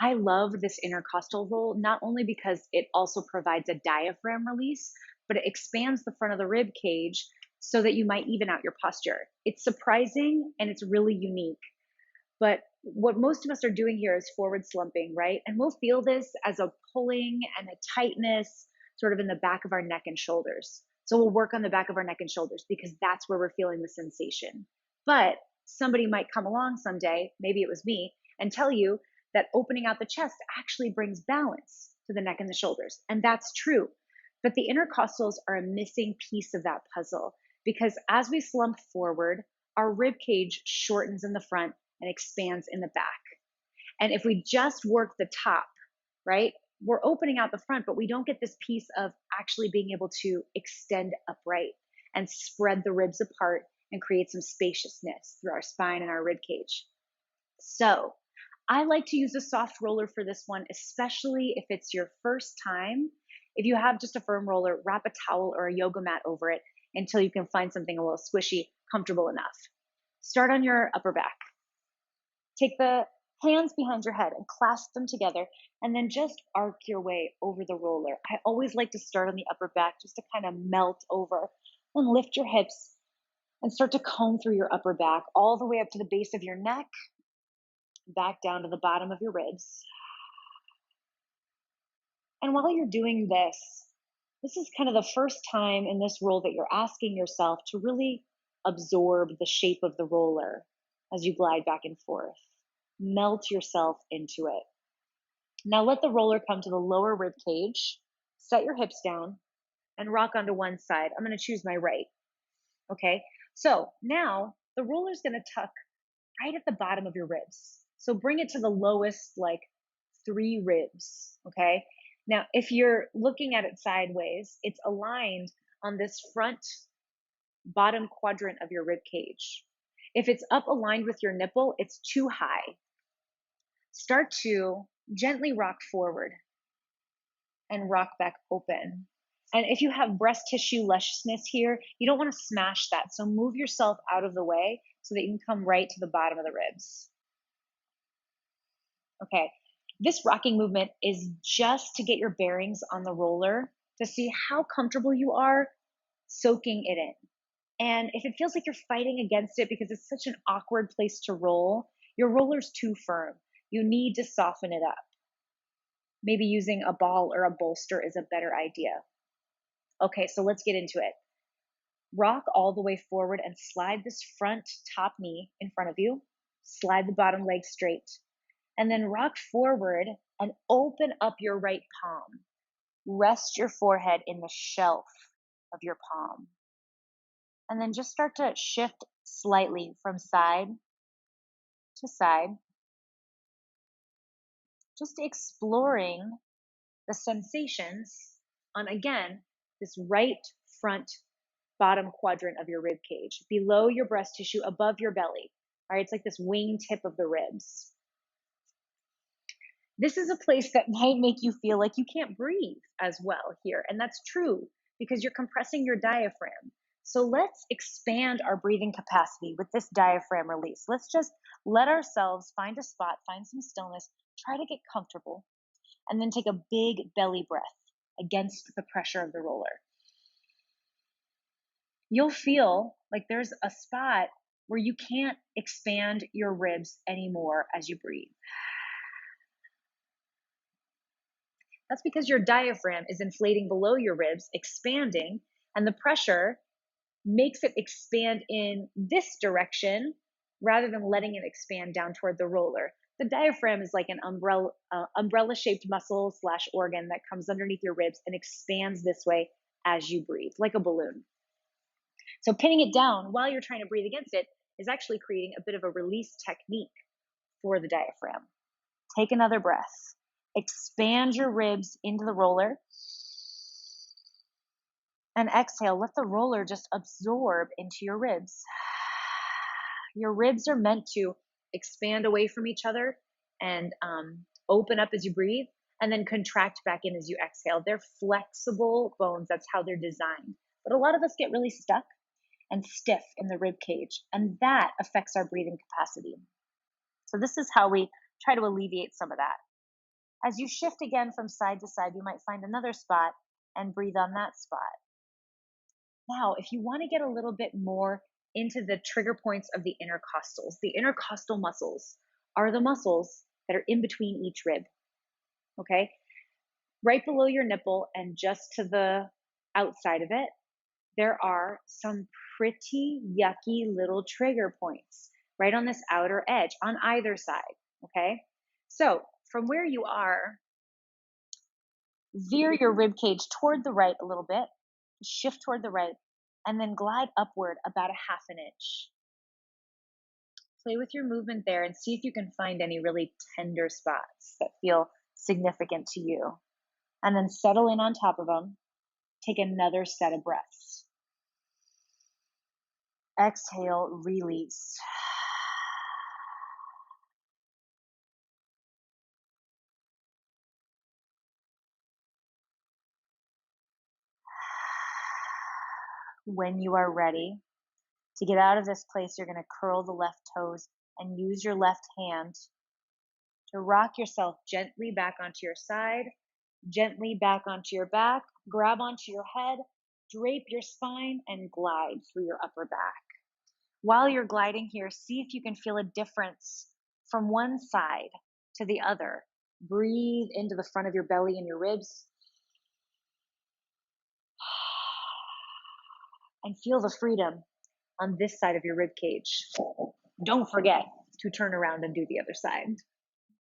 I love this intercostal roll, not only because it also provides a diaphragm release, but it expands the front of the rib cage so that you might even out your posture. It's surprising and it's really unique. But what most of us are doing here is forward slumping, right? And we'll feel this as a pulling and a tightness sort of in the back of our neck and shoulders. So we'll work on the back of our neck and shoulders because that's where we're feeling the sensation. But somebody might come along someday, maybe it was me, and tell you that opening out the chest actually brings balance to the neck and the shoulders. And that's true. But the intercostals are a missing piece of that puzzle because as we slump forward, our rib cage shortens in the front and expands in the back. And if we just work the top, right, we're opening out the front, but we don't get this piece of actually being able to extend upright and spread the ribs apart and create some spaciousness through our spine and our rib cage. So I like to use a soft roller for this one, especially if it's your first time. If you have just a firm roller, wrap a towel or a yoga mat over it until you can find something a little squishy, comfortable enough. Start on your upper back. Take the hands behind your head and clasp them together, and then just arc your way over the roller. I always like to start on the upper back just to kind of melt over and lift your hips and start to comb through your upper back all the way up to the base of your neck, back down to the bottom of your ribs. And while you're doing this is kind of the first time in this roll that you're asking yourself to really absorb the shape of the roller as you glide back and forth. Melt yourself into it. Now let the roller come to the lower rib cage. Set your hips down and rock onto one side. I'm going to choose my right. Okay. So now the roller is going to tuck right at the bottom of your ribs. So bring it to the lowest, like 3 ribs. Okay. Now, if you're looking at it sideways, it's aligned on this front bottom quadrant of your rib cage. If it's up aligned with your nipple, it's too high. Start to gently rock forward and rock back open. And if you have breast tissue lusciousness here, you don't want to smash that. So move yourself out of the way so that you can come right to the bottom of the ribs. Okay, this rocking movement is just to get your bearings on the roller to see how comfortable you are soaking it in. And if it feels like you're fighting against it because it's such an awkward place to roll, your roller's too firm. You need to soften it up. Maybe using a ball or a bolster is a better idea. Okay, so let's get into it. Rock all the way forward and slide this front top knee in front of you. Slide the bottom leg straight. And then rock forward and open up your right palm. Rest your forehead in the shelf of your palm. And then just start to shift slightly from side to side. Just exploring the sensations on, again, this right front bottom quadrant of your rib cage, below your breast tissue, above your belly. All right, it's like this wing tip of the ribs. This is a place that might make you feel like you can't breathe as well here. And that's true because you're compressing your diaphragm. So let's expand our breathing capacity with this diaphragm release. Let's just let ourselves find a spot, find some stillness, try to get comfortable, and then take a big belly breath against the pressure of the roller. You'll feel like there's a spot where you can't expand your ribs anymore as you breathe. That's because your diaphragm is inflating below your ribs, expanding, and the pressure makes it expand in this direction rather than letting it expand down toward the roller. The diaphragm is like an umbrella-shaped muscle / organ that comes underneath your ribs and expands this way as you breathe, like a balloon. So pinning it down while you're trying to breathe against it is actually creating a bit of a release technique for the diaphragm. Take another breath. Expand your ribs into the roller. And exhale, let the roller just absorb into your ribs. Your ribs are meant to expand away from each other and open up as you breathe, and then contract back in as you exhale. They're flexible bones. That's how they're designed. But a lot of us get really stuck and stiff in the rib cage, and that affects our breathing capacity. So this is how we try to alleviate some of that. As you shift again from side to side, you might find another spot and breathe on that spot. Now, if you want to get a little bit more into the trigger points of the intercostal muscles are the muscles that are in between each rib. Okay? Right below your nipple and just to the outside of it, there are some pretty yucky little trigger points right on this outer edge on either side. Okay? So, from where you are, veer your rib cage toward the right a little bit, shift toward the right, and then glide upward about a half an inch. Play with your movement there and see if you can find any really tender spots that feel significant to you. And then settle in on top of them. Take another set of breaths. Exhale, release. When you are ready to get out of this place, you're going to curl the left toes and use your left hand to rock yourself gently back onto your side, gently back onto your back, grab onto your head, drape your spine, and glide through your upper back. While you're gliding here, see if you can feel a difference from one side to the other. Breathe into the front of your belly and your ribs. And feel the freedom on this side of your rib cage. Don't forget to turn around and do the other side.